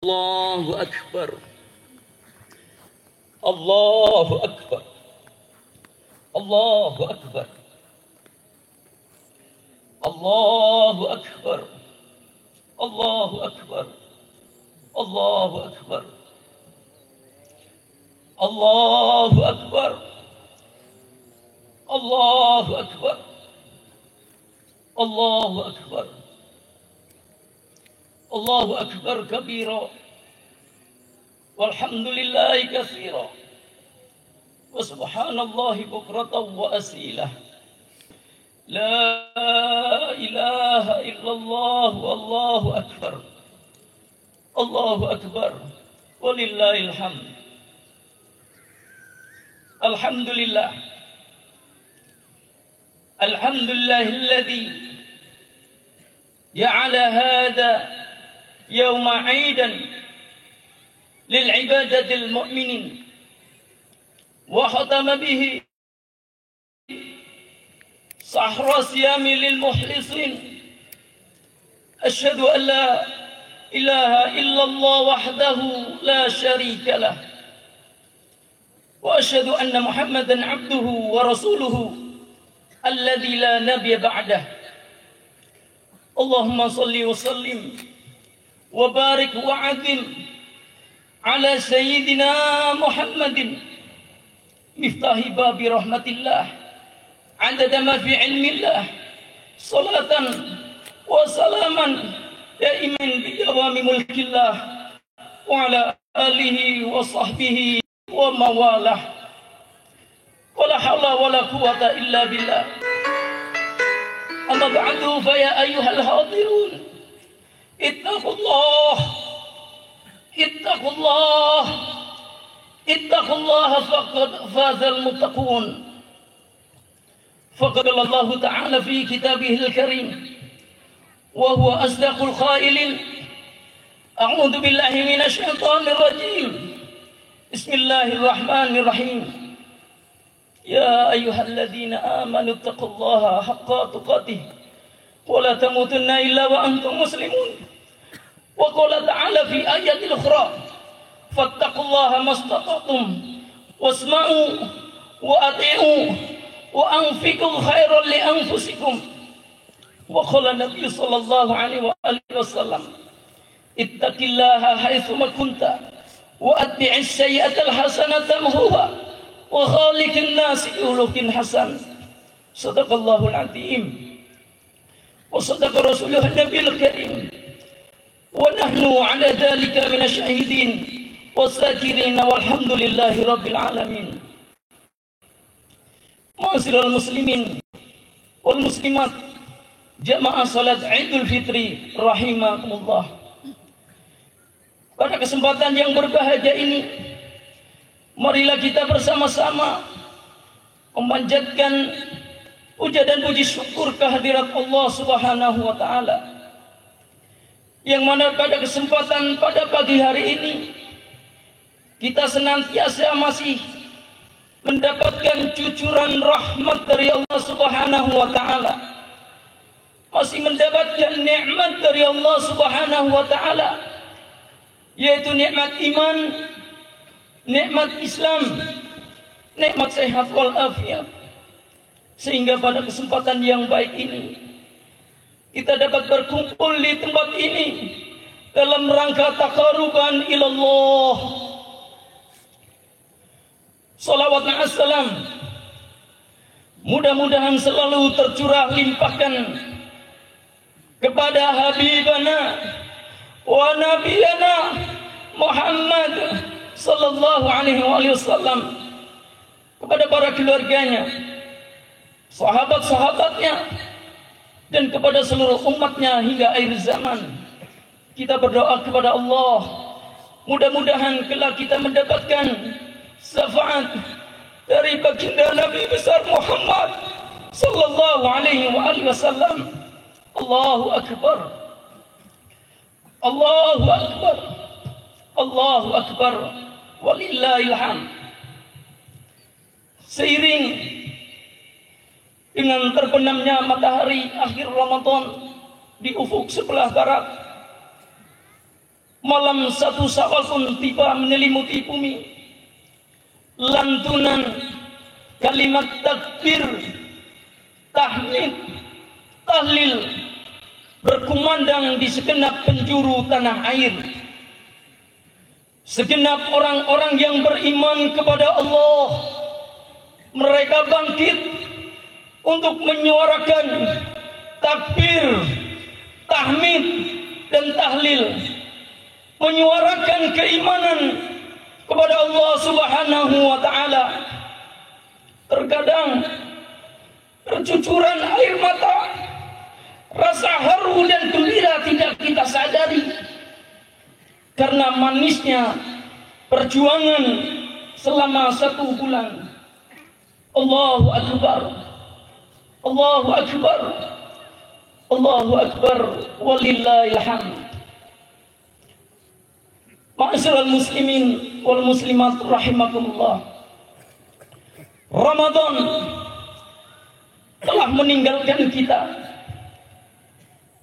الله أكبر الله أكبر الله أكبر الله أكبر الله أكبر الله أكبر الله أكبر الله أكبر الله أكبر الله أكبر كبيرا والحمد لله كثيرا وسبحان الله بكرة وأصيلا لا إله إلا الله والله أكبر الله أكبر ولله الحمد. الحمد لله الحمد لله الذي جعل هذا يوم عيدا للعبادة المؤمنين وختم به سحر صيام للمخلصين. أشهد أن لا إله إلا الله وحده لا شريك له وأشهد أن محمدا عبده ورسوله الذي لا نبي بعده. اللهم صل وسلم وبارك وعظم على سيدنا محمد مفتاح باب رحمة الله عدد ما في علم الله صلاة وسلاما دائما بدوام ملك الله وعلى آله وصحبه ومواله ولا حول ولا قوة إلا بالله. أما بعد فيا أيها الحاضرون اتقوا الله اتقوا الله اتقوا الله فقد فاز المتقون. فقد قال الله تعالى في كتابه الكريم وهو أصدق القائلين أعوذ بالله من الشيطان الرجيم بسم الله الرحمن الرحيم يا أيها الذين آمنوا اتقوا الله حق تقاته ولا تموتن إلا وأنتم مسلمون. وقال تعالى في آية أخرى فاتقوا الله ما استطعتم واسمعوا وأطيعوا وأنفقوا خيرا لأنفسكم. وقال النبي صلى الله عليه وآله وسلم اتق الله حيثما كنت وأتبع السيئة الحسنة تمحوها وخالق الناس بخلق حسن. صدق الله العظيم وصدق رسوله النبي الكريم ونحن على ذلك من الشاهدين والذاكرين والحمد لله رب العالمين. معاشر المسلمين والmuslimat jamaah salat Idul Fitri rahimakumullah. Pada kesempatan yang berbahagia ini marilah kita bersama-sama memanjatkan puja dan puji syukur kehadirat Allah Subhanahu wa taala, yang mana pada kesempatan pada pagi hari ini kita senantiasa masih mendapatkan cucuran rahmat dari Allah Subhanahu wa taala, masih mendapatkan nikmat dari Allah Subhanahu wa taala, yaitu nikmat iman, nikmat Islam, nikmat sehat walafiat. Sehingga pada kesempatan yang baik ini kita dapat berkumpul di tempat ini dalam rangka taqarruban ilallah. Salawat dan assalam mudah-mudahan selalu tercurah limpahkan kepada habibana wa nabiyana Muhammad sallallahu alaihi wasallam, kepada para keluarganya, sahabat-sahabatnya, dan kepada seluruh umatnya hingga akhir zaman. Kita berdoa kepada Allah, mudah-mudahan kelak kita mendapatkan syafaat dari baginda Nabi besar Muhammad sallallahu alaihi wasallam. Allahu akbar, Allahu akbar, Allahu akbar, walillahil hamd. Seiring dengan terbenamnya matahari akhir Ramadan di ufuk sebelah barat, malam 1 Syawal pun tiba menyelimuti bumi. Lantunan kalimat takbir, tahmid, tahlil berkumandang di segenap penjuru tanah air. Segenap orang-orang yang beriman kepada Allah, mereka bangkit untuk menyuarakan takbir, tahmid, dan tahlil, menyuarakan keimanan kepada Allah Subhanahu wa Ta'ala. Terkadang percucuran air mata, rasa haru dan gembira tidak kita sadari karena manisnya perjuangan selama 1 bulan. Allahu Akbar, Allahu Akbar, Allahu Akbar, walillahil hamd. Ma'asyiral muslimin wal muslimat rahimakumullah. Ramadan telah meninggalkan kita.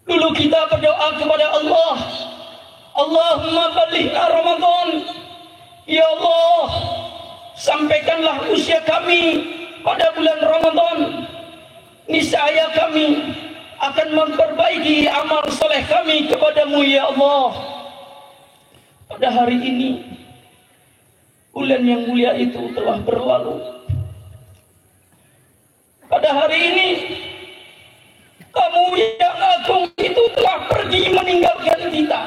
Dulu kita berdoa kepada Allah, Allahumma balighna Ramadan. Ya Allah, sampaikanlah usia kami pada bulan Ramadan. Niscaya kami akan memperbaiki amal soleh kami kepadamu ya Allah. Pada hari ini, bulan yang mulia itu telah berlalu. Pada hari ini, kamu yang agung itu telah pergi meninggalkan kita.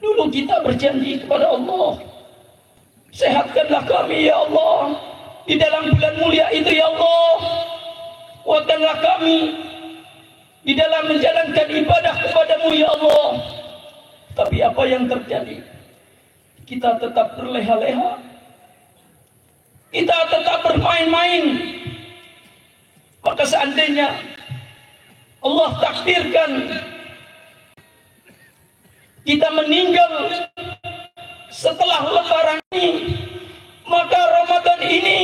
Dulu kita berjanji kepada Allah, sehatkanlah kami ya Allah di dalam bulan mulia itu ya Allah. Kuatkanlah kami di dalam menjalankan ibadah kepadamu ya Allah. Tapi apa yang terjadi? Kita tetap berleha-leha, kita tetap bermain-main. Maka seandainya Allah takdirkan kita meninggal setelah lebaran ini, maka Ramadan ini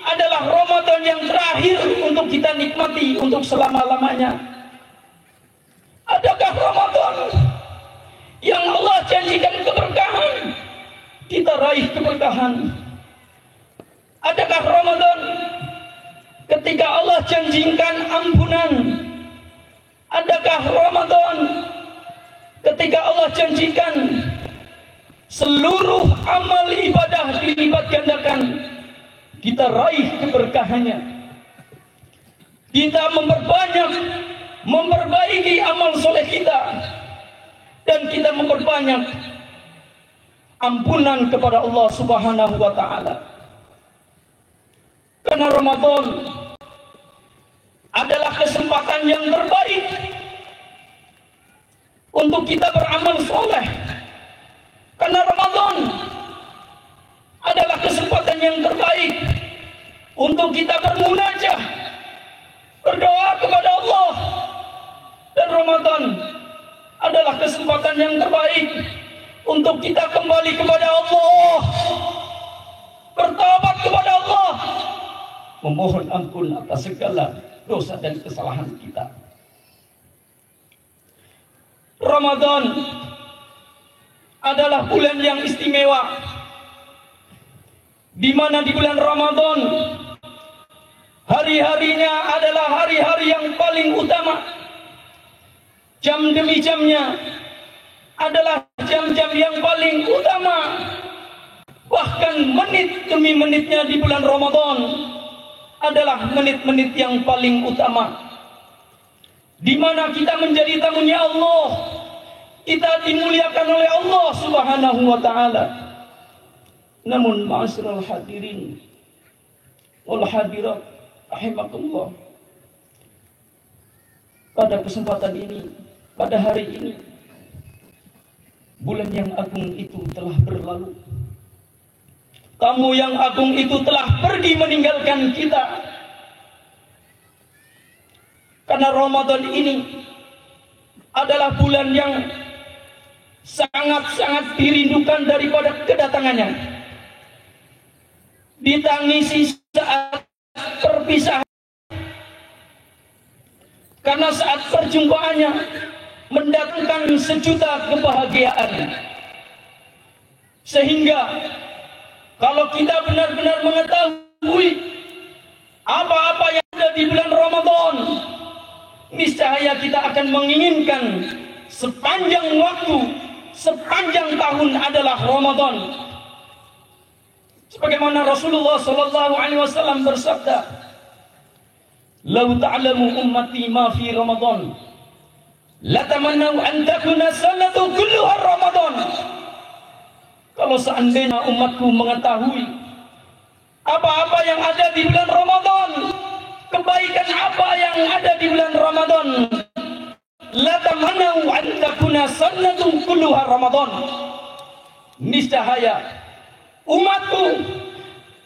adalah Ramadan yang terakhir untuk kita nikmati untuk selama-lamanya. Adakah Ramadan yang Allah janjikan keberkahan, kita raih keberkahan? Adakah Ramadan ketika Allah janjikan ampunan? Adakah Ramadan ketika Allah janjikan seluruh amal ibadah dilipat gandakan, kita raih keberkahannya? Kita memperbaiki amal soleh kita, dan kita memperbanyak ampunan kepada Allah Subhanahu wa Ta'ala. Karena Ramadan adalah kesempatan yang terbaik untuk kita beramal soleh. Karena Ramadan adalah kesempatan yang terbaik untuk kita bermunajah, berdoa kepada Allah. Dan Ramadan adalah kesempatan yang terbaik untuk kita kembali kepada Allah, bertobat kepada Allah, memohon ampun atas segala dosa dan kesalahan kita. Ramadan adalah bulan yang istimewa, di mana di bulan Ramadan hari-harinya adalah hari-hari yang paling utama. Jam demi jamnya adalah jam-jam yang paling utama. Bahkan menit demi menitnya di bulan Ramadan adalah menit-menit yang paling utama, di mana kita menjadi tamunya Allah, kita dimuliakan oleh Allah Subhanahu wa Ta'ala. Namun ma'asyiral hadirin wal hadirat rahimakumullah, pada kesempatan ini, pada hari ini, bulan yang agung itu telah berlalu. Tamu yang agung itu telah pergi meninggalkan kita. Karena Ramadan ini adalah bulan yang sangat-sangat dirindukan daripada kedatangannya. Ditangisi saat perpisahan, karena saat perjumpaannya mendatangkan sejuta kebahagiaan. Sehingga kalau kita benar-benar mengetahui apa-apa yang ada di bulan Ramadan, niscaya kita akan menginginkan sepanjang waktu, sepanjang tahun adalah Ramadan. Sebagaimana Rasulullah sallallahu alaihi wasallam bersabda, "Lau ta'lamu ummati ma fi Ramadan, la tamannau an takuna sanatu kulluha Ramadan." Kalau seandainya umatku mengetahui apa-apa yang ada di bulan Ramadan, kebaikan apa yang ada di bulan Ramadan, la tamannau an takuna sanatu kulluha Ramadan, niscaya umatku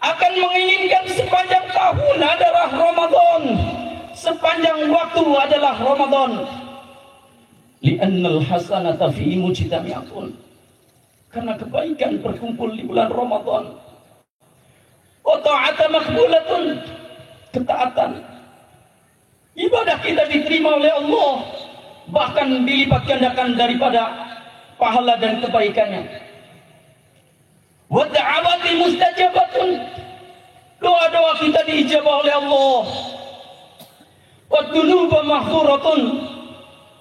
akan menginginkan sepanjang tahun adalah Ramadan, sepanjang waktu adalah Ramadan. Li'annal hasanata fi mujtami'atun, karena kebaikan berkumpul di bulan Ramadan. Wa ta'ata maqbulatun, ketaatan, ibadah kita diterima oleh Allah, bahkan dilipat gandakan daripada pahala dan kebaikannya. Wa da'awati mustajabatun, doa-doa kita diijabah oleh Allah. Wa dunuba maghfuratun,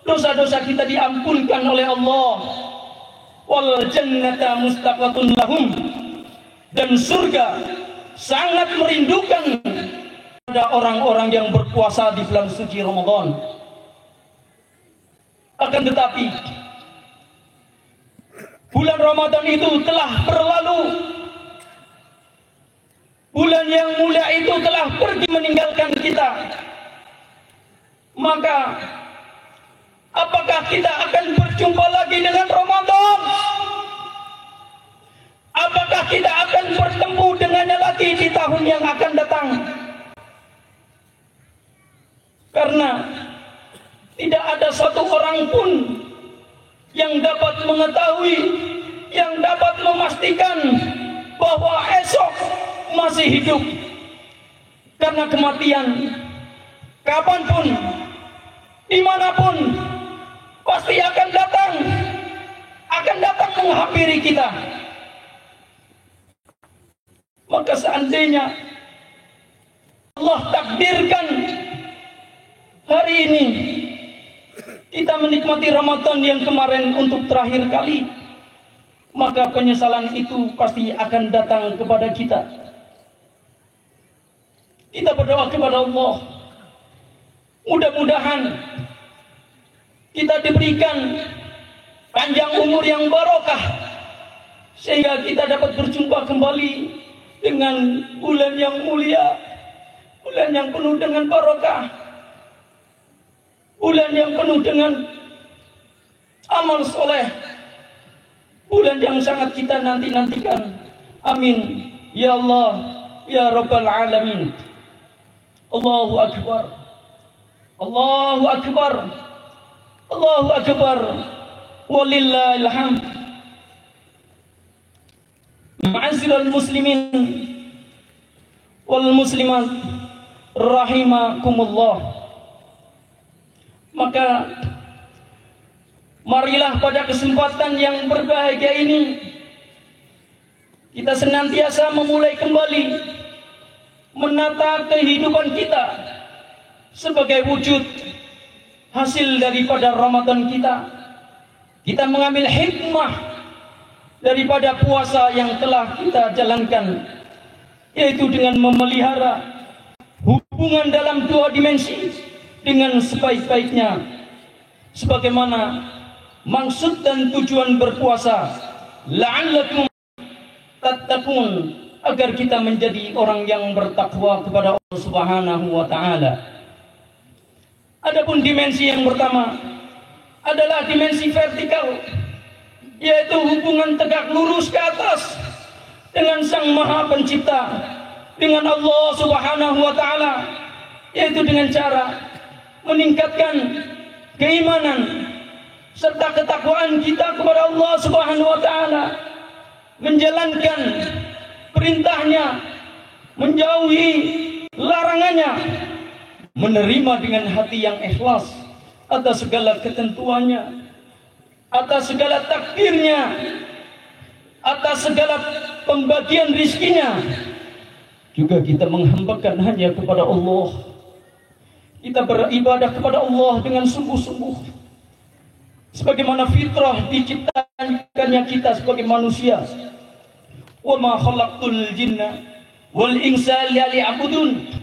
dosa-dosa kita diampunkan oleh Allah. Wal jannata mustaqatun lahum, dan surga sangat merindukan pada orang-orang yang berpuasa di bulan suci Ramadan. Akan tetapi bulan Ramadan itu telah berlalu, bulan yang mulia itu telah pergi meninggalkan kita. Maka apakah kita akan berjumpa lagi dengan Ramadan? Apakah kita akan bertemu dengannya lagi di tahun yang akan datang? Karena tidak ada satu orang pun yang dapat mengetahui, yang dapat memastikan bahwa esok masih hidup. Karena kematian kapanpun, dimanapun, pasti akan datang menghampiri kita. Maka seandainya Allah takdirkan hari ini kita menikmati Ramadan yang kemarin untuk terakhir kali, maka penyesalan itu pasti akan datang kepada kita. Kita berdoa kepada Allah, mudah-mudahan kita diberikan panjang umur yang barokah, sehingga kita dapat berjumpa kembali dengan bulan yang mulia, bulan yang penuh dengan barokah, bulan yang penuh dengan amal soleh, bulan yang sangat kita nanti-nantikan. Amin ya Allah ya Rabbal Alamin. Allahu Akbar, Allahu Akbar, Allahu Akbar, walillahil hamd. Ma'asyiral muslimin wal muslimat rahimakumullah. Maka marilah pada kesempatan yang berbahagia ini kita senantiasa memulai kembali menata kehidupan kita sebagai wujud hasil daripada Ramadan kita. Kita mengambil hikmah daripada puasa yang telah kita jalankan, yaitu dengan memelihara hubungan dalam dua dimensi dengan sebaik-baiknya, sebagaimana maksud dan tujuan berpuasa, la'allakum tattaqun, agar kita menjadi orang yang bertakwa kepada Allah Subhanahu wa taala. Adapun dimensi yang pertama adalah dimensi vertikal, yaitu hubungan tegak lurus ke atas dengan Sang Maha Pencipta, dengan Allah Subhanahu wa taala, yaitu dengan cara meningkatkan keimanan serta ketakwaan kita kepada Allah Subhanahu wa taala, menjalankan perintahnya, menjauhi larangannya, menerima dengan hati yang ikhlas atas segala ketentuannya, atas segala takdirnya, atas segala pembagian rizkinya. Juga kita menghambakan hanya kepada Allah. Kita beribadah kepada Allah dengan sungguh-sungguh, sebagaimana fitrah diciptakannya kita sebagai manusia. Wa ma khalaqtul jinna wal insa illa liya'budun.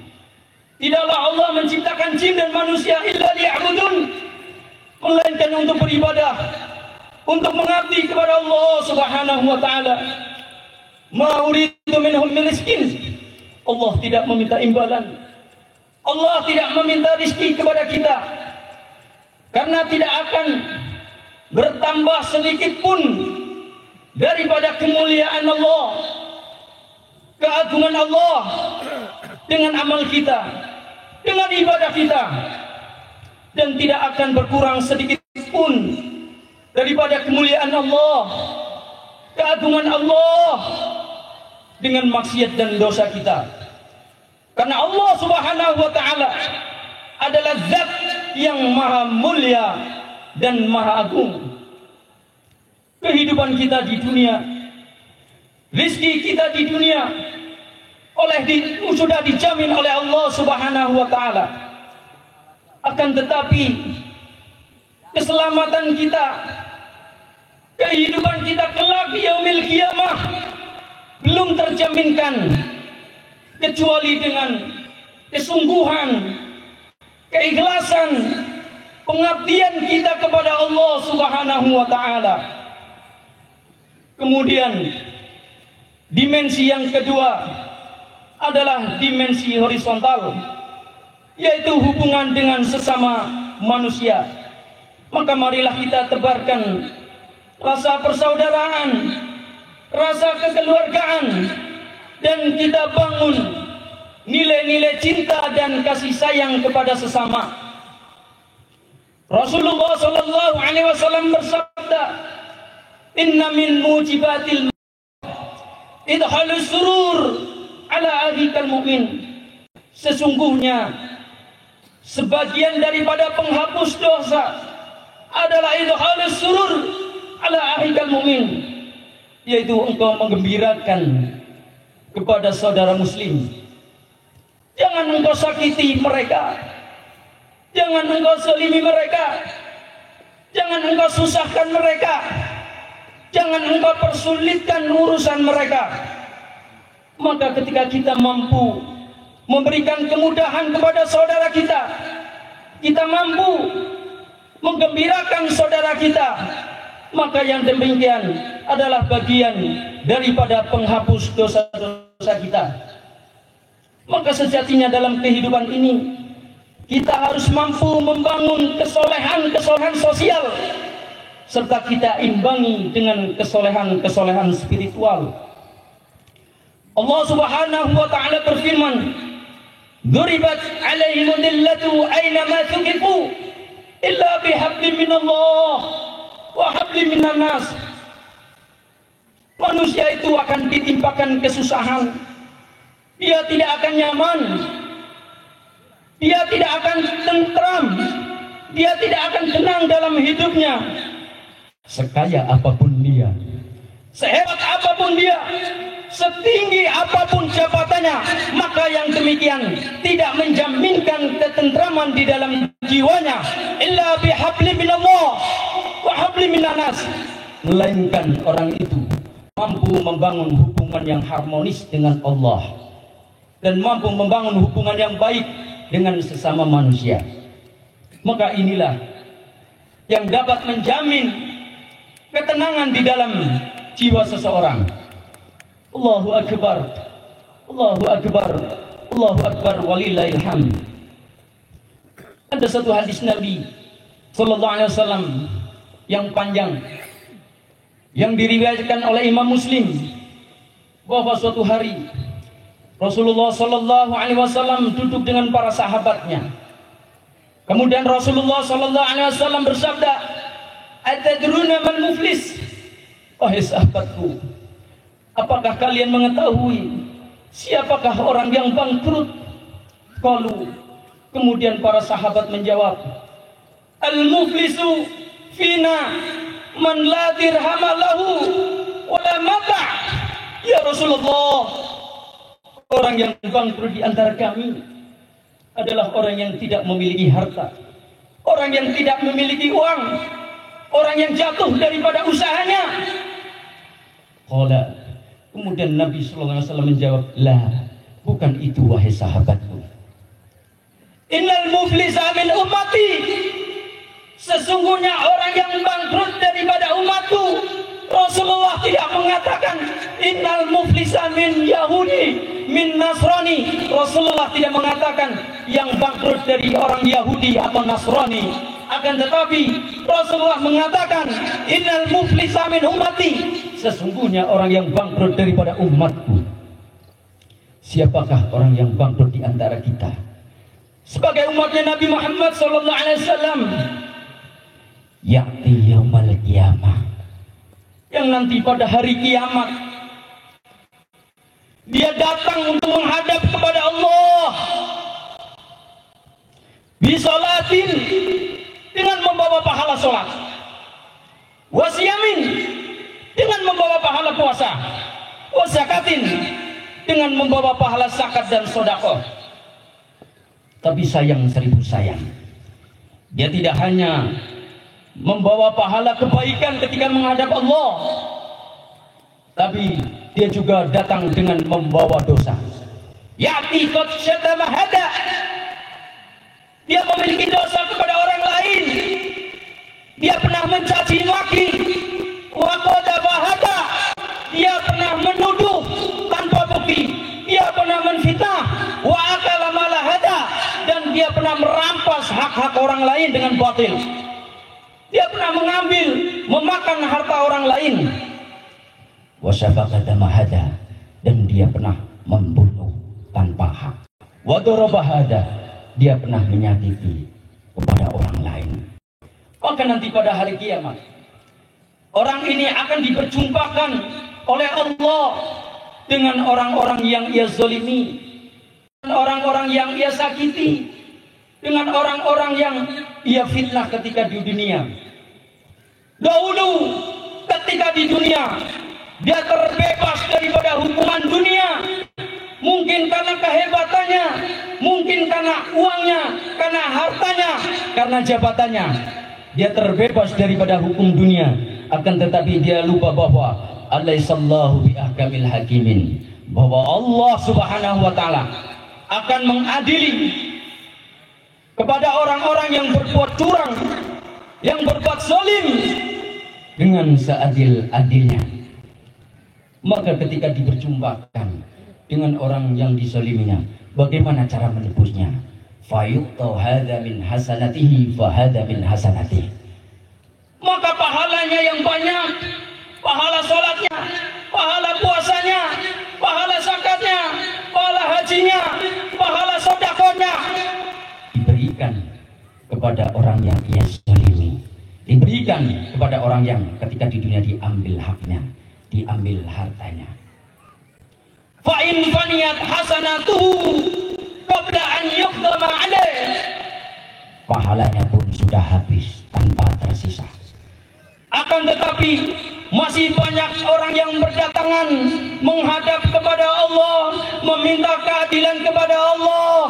Tidaklah Allah menciptakan jin dan manusia illa liya'budun, melainkan untuk beribadah, untuk mengabdi kepada Allah Subhanahu wa taala. Ma uridu minhum min rizqin. Allah tidak meminta imbalan. Allah tidak meminta rizki kepada kita, karena tidak akan bertambah sedikit pun daripada kemuliaan Allah, keagungan Allah dengan amal kita, dengan ibadah kita, dan tidak akan berkurang sedikit pun daripada kemuliaan Allah, keagungan Allah dengan maksiat dan dosa kita. Karena Allah Subhanahu wa taala adalah zat yang maha mulia dan maha agung. Kehidupan kita di dunia, rizki kita di dunia sudah dijamin oleh Allah Subhanahu wa taala. Akan tetapi keselamatan kita, kehidupan kita kelak di yaumil qiyamah belum terjaminkan kecuali dengan kesungguhan, keikhlasan, pengabdian kita kepada Allah Subhanahu wa taala. Kemudian dimensi yang kedua adalah dimensi horizontal, yaitu hubungan dengan sesama manusia. Maka marilah kita tebarkan rasa persaudaraan, rasa kekeluargaan, dan kita bangun nilai-nilai cinta dan kasih sayang kepada sesama. Rasulullah sallallahu alaihi wasallam bersabda, "Inna min mujibatil idhalus surur ala akhikal mu'min." Sesungguhnya sebagian daripada penghapus dosa adalah idhalus surur ala akhikal mu'min, yaitu engkau menggembirakan kepada saudara muslim. Jangan engkau sakiti mereka, jangan engkau zalimi mereka, jangan engkau susahkan mereka, jangan engkau persulitkan urusan mereka. Maka ketika kita mampu memberikan kemudahan kepada saudara kita, kita mampu menggembirakan saudara kita, maka yang demikian adalah bagian daripada penghapus dosa-dosa kita. Maka sejatinya dalam kehidupan ini kita harus mampu membangun kesolehan-kesolehan sosial, serta kita imbangi dengan kesolehan-kesolehan spiritual. Allah Subhanahu wa taala berfirman, "Duribat 'alaihimud dillatu aina ma tuqifu illa bihablin minallah wa hablin minan nas." Manusia itu akan ditimpakan kesusahan, dia tidak akan nyaman, dia tidak akan tentram, dia tidak akan tenang dalam hidupnya. Sekaya apapun dia, sehebat apapun dia, setinggi apapun jabatannya, maka yang demikian tidak menjaminkan ketentraman di dalam jiwanya. Illa bihabli minallah wa habli minan nas, melainkan orang itu mampu membangun hubungan yang harmonis dengan Allah dan mampu membangun hubungan yang baik dengan sesama manusia. Maka inilah yang dapat menjamin ketenangan di dalam jiwa seseorang. Allahu Akbar, Allahu Akbar, Allahu Akbar, walillahil hamd. Ada satu hadis Nabi sallallahu alaihi wasallam yang panjang yang diriwayatkan oleh Imam Muslim, bahwa suatu hari Rasulullah sallallahu alaihi wasallam duduk dengan para sahabatnya. Kemudian Rasulullah sallallahu alaihi wasallam bersabda, "Atadruna man muflis?" Wahai sahabatku, apakah kalian mengetahui siapakah orang yang bangkrut? Qalu. Kemudian para sahabat menjawab, Al-muflisu fina man la dirhama lahu wala mata. Ya Rasulullah, orang yang bangkrut di antara kami adalah orang yang tidak memiliki harta, orang yang tidak memiliki uang, orang yang jatuh daripada usahanya. Qala, kemudian Nabi sallallahu alaihi wasallam menjawab, "La, bukan itu wahai sahabatku. Innal muflisa min ummati, sesungguhnya orang yang bangkrut daripada umatku." Rasulullah tidak mengatakan innal muflisa min Yahudi, min Nasrani. Rasulullah tidak mengatakan yang bangkrut dari orang Yahudi atau Nasrani. Akan tetapi Rasulullah mengatakan innal muflisa min ummati, sesungguhnya orang yang bangkrut daripada umatku. Siapakah orang yang bangkrut di antara kita? Sebagai umatnya Nabi Muhammad sallallahu alaihi wasallam, ya'ti yaumal qiyamah, yang nanti pada hari kiamat dia datang untuk menghadap kepada Allah bisolatin, dengan membawa pahala sholat, wasiyamin, dengan membawa pahala puasa, wasakatin, dengan membawa pahala zakat dan sedekah. Tapi sayang seribu sayang, dia tidak hanya membawa pahala kebaikan ketika menghadap Allah, tapi dia juga datang dengan membawa dosa. Ya'ti qad syatama hada, dia memiliki dosa kepada orang lain, dia pernah mencaci maki. Wa qadaba hada, dia pernah menuduh tanpa bukti, dia pernah menfitnah. Wa akala mala hada, dan dia pernah merampas hak-hak orang lain dengan batil. Dia pernah mengambil, memakan harta orang lain. Wasyafaqa dama hada, dan dia pernah membunuh tanpa hak. Wadoroba hada, dia pernah menyakiti kepada orang lain. Maka nanti pada hari kiamat, orang ini akan diperjumpakan oleh Allah dengan orang-orang yang ia zalimi, dengan orang-orang yang ia sakiti, dengan orang-orang yang ia fitnah ketika di dunia. Dahulu ketika di dunia dia terbebas daripada hukuman dunia, mungkin karena kehebatannya, mungkin karena uangnya, karena hartanya, karena jabatannya, dia terbebas daripada hukum dunia. Akan tetapi dia lupa bahwa alaihissallahu biahkamil hakimin, bahwa Allah subhanahu wa ta'ala akan mengadili kepada orang-orang yang berbuat curang, yang berbuat zalim, dengan seadil-adilnya. Maka ketika diperjumpakan dengan orang yang dizaliminya, bagaimana cara menebusnya? Fayuqta hadza min hasanatihi fa hadza min hasanatihi. Maka pahalanya yang banyak, pahala salatnya, pahala puasanya, pahala zakatnya, pahala hajinya, pahala sedekahnya diberikan kepada orang yang ia zalimi, diberikan kepada orang yang ketika di dunia diambil haknya, diambil hartanya. Fa in faniyat hasanatuhu qabla an yuqdama alaih, pahalanya pun sudah habis tanpa tersisa. Akan tetapi masih banyak orang yang berdatangan menghadap kepada Allah, meminta keadilan kepada Allah.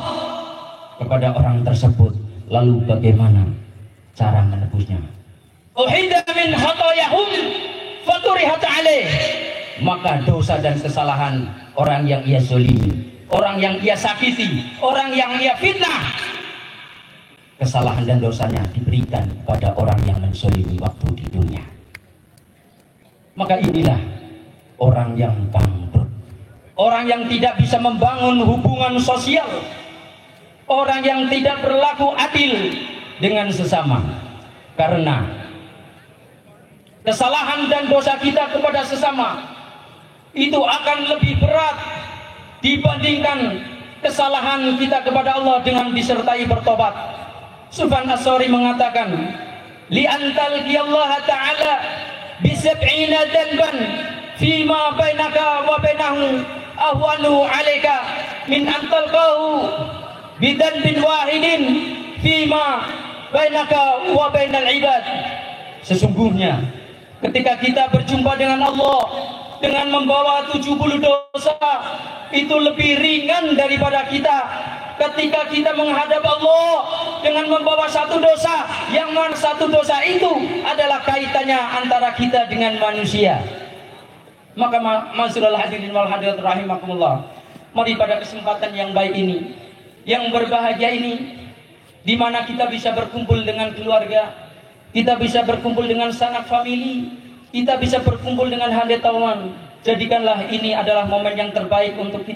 Kepada orang tersebut, lalu bagaimana cara menebusnya? Uhida min khatayahum faturihat alaih, maka dosa dan kesalahan orang yang ia zalimi, orang yang ia sakiti, orang yang ia fitnah, kesalahan dan dosanya diberikan kepada orang yang menzalimi waktu di dunia. Maka inilah orang yang bangkrut, orang yang tidak bisa membangun hubungan sosial, orang yang tidak berlaku adil dengan sesama. Karena kesalahan dan dosa kita kepada sesama itu akan lebih berat dibandingkan kesalahan kita kepada Allah dengan disertai bertobat. Sufyan As-Sauri mengatakan, li antal Allah ta'ala bi sab'ina dzanban fima bainaka wa bainahu ahwanu 'alaika min antal qahu bi dzanbin wahidin fima bainaka wa bainal ibad. Sesungguhnya ketika kita berjumpa dengan Allah dengan membawa 70 dosa, itu lebih ringan daripada kita ketika kita menghadap Allah dengan membawa satu dosa, yang mana satu dosa itu adalah kaitannya antara kita dengan manusia. Maka masyaallah hadirin wal hadirat rahimakumullah, mari pada kesempatan yang baik ini, yang berbahagia ini, di mana kita bisa berkumpul dengan keluarga, kita bisa berkumpul dengan sanak famili, kita bisa berkumpul dengan handatawan. Jadikanlah ini adalah momen yang terbaik untuk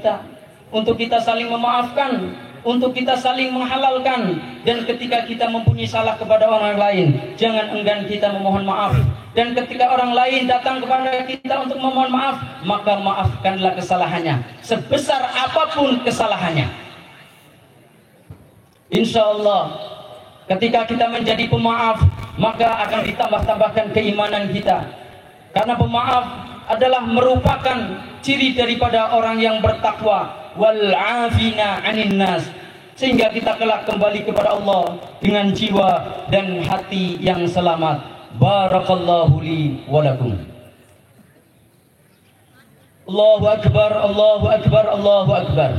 kita saling memaafkan, untuk kita saling menghalalkan. Dan ketika kita mempunyai salah kepada orang lain, jangan enggan kita memohon maaf. Dan ketika orang lain datang kepada kita untuk memohon maaf, maka maafkanlah kesalahannya, sebesar apapun kesalahannya. Insya Allah ketika kita menjadi pemaaf, maka akan ditambah-tambahkan keimanan kita. Karena pemaaf adalah merupakan ciri daripada orang yang bertakwa, wal afina 'anil nas, sehingga kita kelak kembali kepada Allah dengan jiwa dan hati yang selamat. Barakallahu li wa lakum. Allahu akbar, Allahu akbar, Allahu akbar.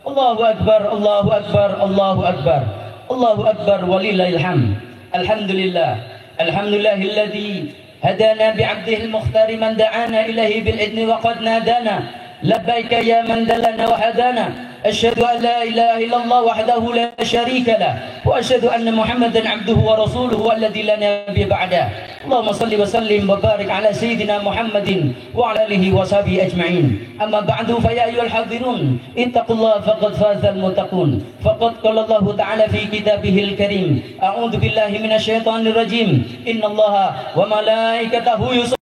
Allahu akbar, Allahu akbar, Allahu akbar. Allahu akbar walillahil hamd. Alhamdulillah. Alhamdulillahilladzi hadana bi'abdihi al-mukhtar man da'ana ilahi bil idni wa qad nadana. Labbaika ya man dallana wa hadana. Asyhadu an la ilaha illallah wahdahu la syarika lah, wa asyhadu anna Muhammadan abduhu wa rasuluhu alladzi la nabiyya ba'dah. Allahumma shalli wa sallim wa barik ala sayyidina Muhammadin wa ala alihi wa sahbihi ajma'in. Amma ba'du, fa ya ayyuhal hadirun, ittaqullaha faqad fazal muttaqun. Faqad qala Allah ta'ala fi kitabihil karim, a'udzu billahi minasyaitonir rajim. Innallaha wa malaikatahu